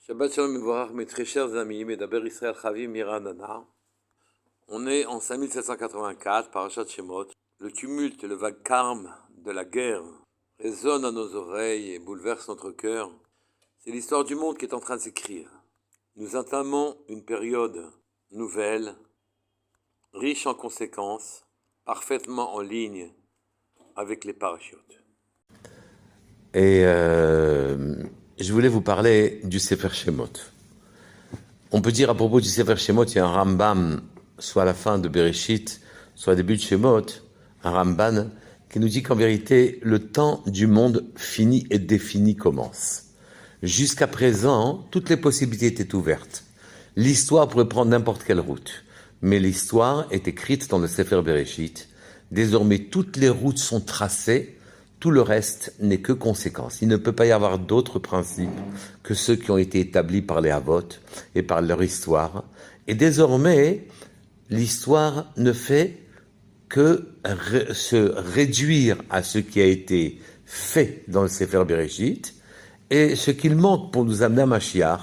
Shabbat Shalom Mevorach, mes très chers amis, Medaber Israël Chavim Miranana. On est en 5784, Parashat Shemot. Le tumulte et le vacarme de la guerre résonnent à nos oreilles et bouleversent notre cœur. C'est l'histoire du monde qui est en train de s'écrire. Nous entamons une période nouvelle, riche en conséquences, parfaitement en ligne avec les parachutes. Et je voulais vous parler du Sefer Shemot. On peut dire à propos du Sefer Shemot, il y a un Rambam, soit à la fin de Bereshit, soit au début de Shemot, un Ramban, qui nous dit qu'en vérité, le temps du monde fini et défini commence. Jusqu'à présent, toutes les possibilités étaient ouvertes. L'histoire pourrait prendre n'importe quelle route. Mais l'histoire est écrite dans le Sefer Bereshit. Désormais, toutes les routes sont tracées. Tout le reste n'est que conséquence. Il ne peut pas y avoir d'autres principes que ceux qui ont été établis par les Havot et par leur histoire. Et désormais, l'histoire ne fait que se réduire à ce qui a été fait dans le Sefer Bereshit et ce qu'il manque pour nous amener à Mashiach.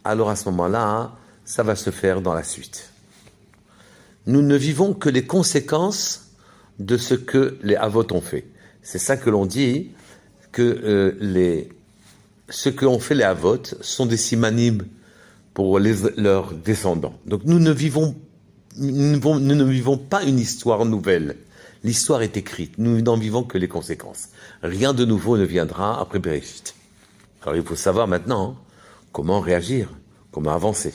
Alors à ce moment-là, ça va se faire dans la suite. Nous ne vivons que les conséquences de ce que les Havot ont fait. C'est ça que l'on dit, que ce qu'ont fait les Havot sont des simanim pour leurs descendants. Donc nous ne vivons pas une histoire nouvelle. L'histoire est écrite, nous n'en vivons que les conséquences. Rien de nouveau ne viendra après Bereshit. Alors il faut savoir maintenant comment réagir, comment avancer.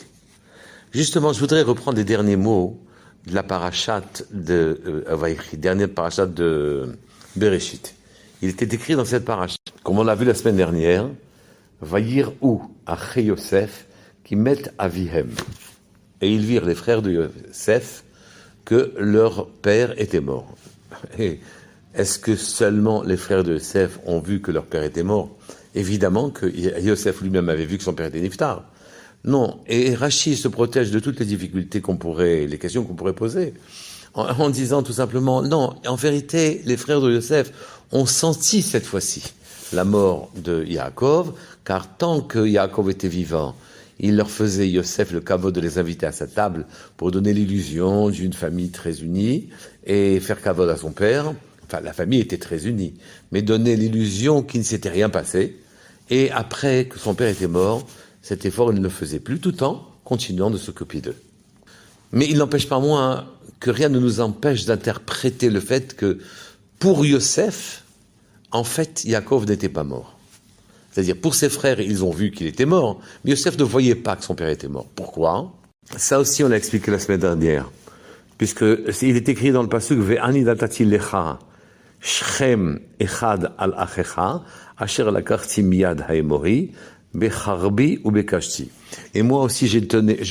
Justement, je voudrais reprendre les derniers mots de la parashat de Vaïchi, dernière parashat de Bereshit. Il était écrit dans cette parasha, comme on l'a vu la semaine dernière, Vayir ou Aché Yosef qui mettent Avihem. Et ils virent les frères de Yosef que leur père était mort. Et est-ce que seulement les frères de Yosef ont vu que leur père était mort? Évidemment que Yosef lui-même avait vu que son père était Niftar. Non, et Rashi se protège de toutes les difficultés les questions qu'on pourrait poser. En disant tout simplement, non, en vérité, les frères de Yosef ont senti cette fois-ci la mort de Yaakov, car tant que Yaakov était vivant, il leur faisait, Yosef, le kavod de les inviter à sa table pour donner l'illusion d'une famille très unie et faire kavod à son père. Enfin, la famille était très unie, mais donner l'illusion qu'il ne s'était rien passé. Et après que son père était mort, cet effort, il ne le faisait plus, tout en continuant de s'occuper d'eux. Mais il n'empêche pas moins que rien ne nous empêche d'interpréter le fait que pour Yosef, en fait, Yaakov n'était pas mort. C'est-à-dire, pour ses frères, ils ont vu qu'il était mort, mais Yosef ne voyait pas que son père était mort. Pourquoi? Ça aussi, on l'a expliqué la semaine dernière, puisque il est écrit dans le pasuk Ve'ani datati lecha Shchem echad al achecha asher lakachti miyad haemori becharbi ou bekashti. Et moi aussi, je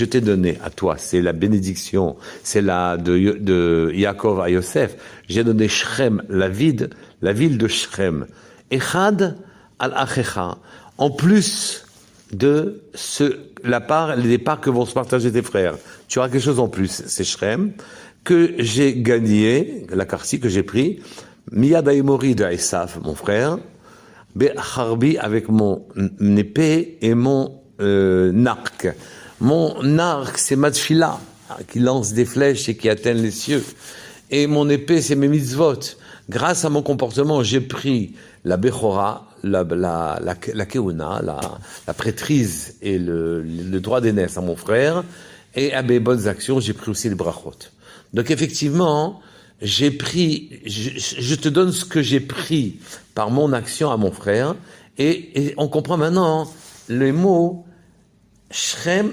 t'ai donné à toi, c'est la bénédiction, c'est la de Yaakov à Yosef, j'ai donné Shrem, la ville de Shrem, Echad al-Achecha, en plus de les parts que vont se partager tes frères. Tu auras quelque chose en plus, c'est Shrem, que j'ai gagné, la Karsi que j'ai pris, Miyad Haemori de Esav, mon frère, Becharbi avec mon épée et mon arc. Mon arc, c'est ma tfila, qui lance des flèches et qui atteignent les cieux. Et mon épée, c'est mes mitzvot. Grâce à mon comportement, j'ai pris la Bechora, la Keuna, la prêtrise et le droit d'aînesse à mon frère. Et à mes bonnes actions, j'ai pris aussi les brachot. Donc effectivement, j'ai pris, je te donne ce que j'ai pris par mon action à mon frère. Et on comprend maintenant les mots Shrem,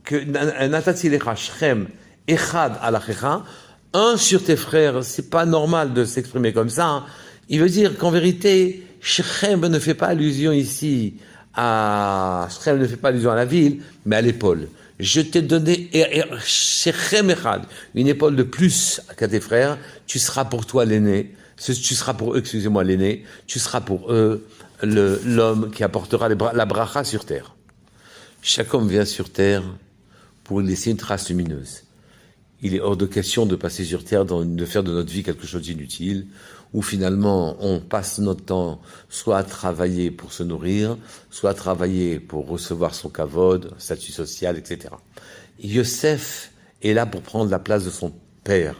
que Natati lecha Shrem, Echad alachecha, un sur tes frères, c'est pas normal de s'exprimer comme ça. Il veut dire qu'en vérité, Shrem ne fait pas allusion ici Shrem ne fait pas allusion à la ville, mais à l'épaule. Je t'ai donné Shrem Echad, une épaule de plus qu'à tes frères, tu seras pour toi l'aîné, tu seras pour eux, excusez-moi, l'aîné, tu seras pour eux l'homme qui apportera la bracha sur terre. Chaque homme vient sur terre pour laisser une trace lumineuse. Il est hors de question de passer sur Terre, de faire de notre vie quelque chose d'inutile, où finalement on passe notre temps soit à travailler pour se nourrir, soit à travailler pour recevoir son kavod, statut social, etc. Yosef est là pour prendre la place de son père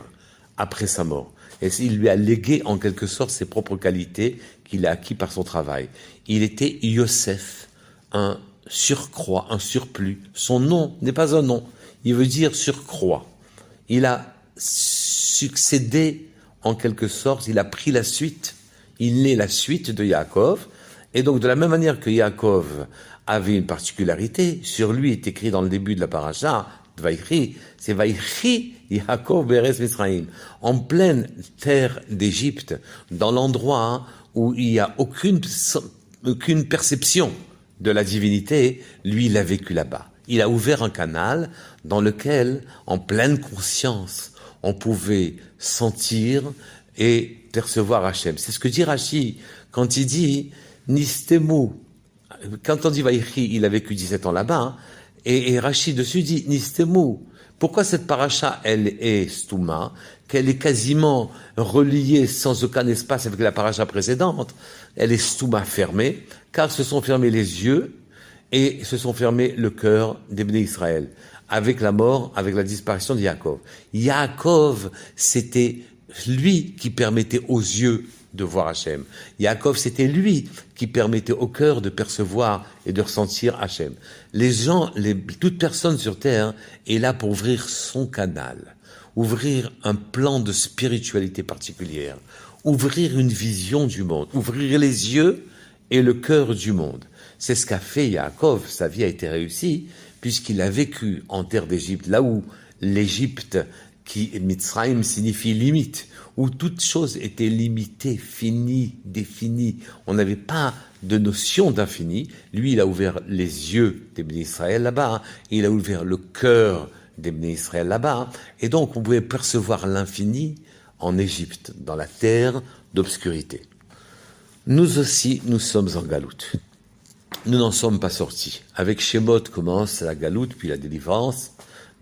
après sa mort. Et il lui a légué en quelque sorte ses propres qualités qu'il a acquis par son travail. Il était Yosef, un surcroît, un surplus. Son nom n'est pas un nom, il veut dire surcroît. Il a succédé en quelque sorte, il a pris la suite, il est la suite de Yaakov, et donc de la même manière que Yaakov avait une particularité, sur lui est écrit dans le début de la paracha, de Vaïchi, c'est Vaïchi Yaakov Beres Misraïm, en pleine terre d'Égypte, dans l'endroit où il n'y a aucune perception de la divinité, lui il a vécu là-bas. Il a ouvert un canal dans lequel, en pleine conscience, on pouvait sentir et percevoir Hachem. C'est ce que dit Rashi quand il dit Nistemu. Quand on dit Vaïchi, il a vécu 17 ans là-bas, hein, et Rashi dessus dit Nistemu. Pourquoi cette paracha, elle est stouma, qu'elle est quasiment reliée sans aucun espace avec la paracha précédente? Elle est stouma fermée, car se sont fermés les yeux et se sont fermés le cœur des Bnei Israël, avec la mort, avec la disparition de Yaakov. Yaakov, c'était lui qui permettait aux yeux de voir Hachem. Yaakov, c'était lui qui permettait au cœur de percevoir et de ressentir Hachem. Les gens, toute personne sur terre est là pour ouvrir son canal, ouvrir un plan de spiritualité particulière, ouvrir une vision du monde, ouvrir les yeux et le cœur du monde. C'est ce qu'a fait Yaakov, sa vie a été réussie, puisqu'il a vécu en terre d'Égypte, là où l'Égypte, qui Mitzrayim signifie limite, où toute chose était limitée, finie, définie. On n'avait pas de notion d'infini. Lui, il a ouvert les yeux des Bnei Israël là-bas, il a ouvert le cœur des Bnei Israël là-bas, et donc on pouvait percevoir l'infini en Égypte, dans la terre d'obscurité. Nous aussi, nous sommes en galoute. Nous n'en sommes pas sortis. Avec Shemot commence la galoute, puis la délivrance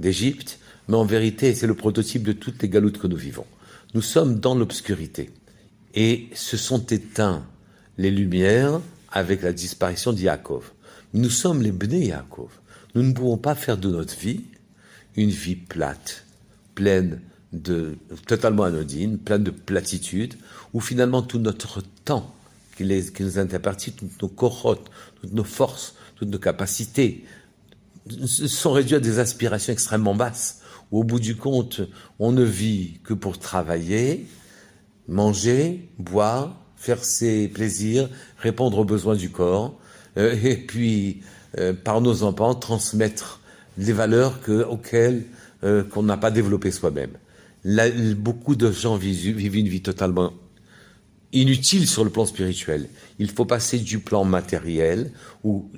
d'Égypte, mais en vérité, c'est le prototype de toutes les galoutes que nous vivons. Nous sommes dans l'obscurité, et se sont éteintes les lumières avec la disparition d'Yaakov. Nous sommes les Bnei Yaakov. Nous ne pouvons pas faire de notre vie une vie plate, pleine totalement anodine, pleine de platitude, où finalement tout notre temps qui nous est imparti, toutes nos corottes, toutes nos forces, toutes nos capacités, sont réduits à des aspirations extrêmement basses, où au bout du compte, on ne vit que pour travailler, manger, boire, faire ses plaisirs, répondre aux besoins du corps, et puis, par nos enfants, transmettre les valeurs auxquelles qu'on n'a pas développées soi-même. Là, beaucoup de gens vivent une vie totalement inutile sur le plan spirituel. Il faut passer du plan matériel,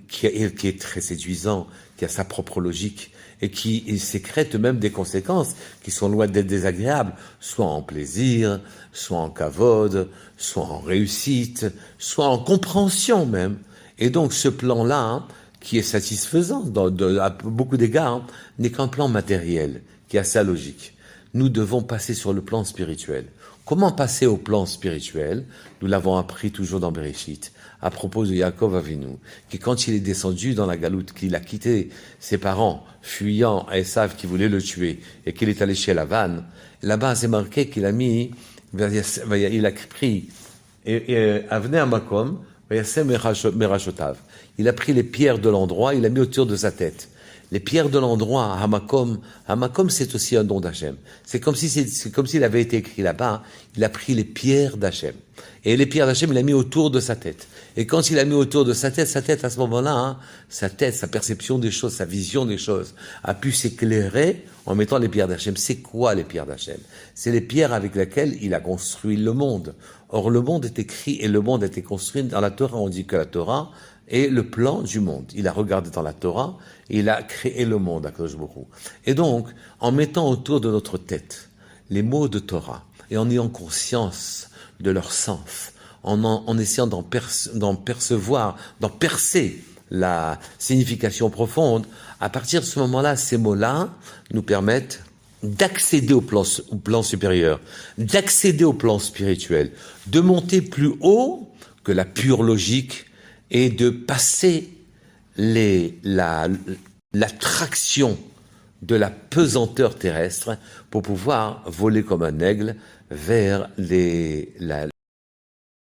qui est très séduisant, qui a sa propre logique, et qui sécrète même des conséquences qui sont loin d'être désagréables, soit en plaisir, soit en kavod, soit en réussite, soit en compréhension même. Et donc ce plan-là, hein, qui est satisfaisant à beaucoup d'égards, hein, n'est qu'un plan matériel, qui a sa logique. Nous devons passer sur le plan spirituel. Comment passer au plan spirituel? Nous l'avons appris toujours dans Bereshit, à propos de Yaakov Avinu, qui quand il est descendu dans la galoute, qu'il a quitté ses parents, fuyant Esav qui voulait le tuer, et qu'il est allé chez Lavan, là-bas c'est marqué qu'il a mis, il a pris, Avnei Amakom, Merashotav. Il a pris les pierres de l'endroit, il a mis autour de sa tête. Les pierres de l'endroit, Hamakom, c'est aussi un don d'Hachem. C'est comme s'il avait été écrit là-bas, il a pris les pierres d'Hachem. Et les pierres d'Hachem, il a mis autour de sa tête. Et quand il a mis autour de sa tête à ce moment-là, hein, sa perception des choses, sa vision des choses, a pu s'éclairer en mettant les pierres d'Hachem. C'est quoi les pierres d'Hachem? C'est les pierres avec lesquelles il a construit le monde. Or, le monde est écrit et le monde a été construit dans la Torah. On dit que la Torah est le plan du monde. Il a regardé dans la Torah et il a créé le monde, Akadosh Baruch Hu. Et donc, en mettant autour de notre tête les mots de Torah et en ayant conscience de leur sens, en essayant d'en percevoir, d'en percer la signification profonde, à partir de ce moment-là, ces mots-là nous permettent d'accéder au plan supérieur, d'accéder au plan spirituel, de monter plus haut que la pure logique et de passer l'attraction de la pesanteur terrestre pour pouvoir voler comme un aigle vers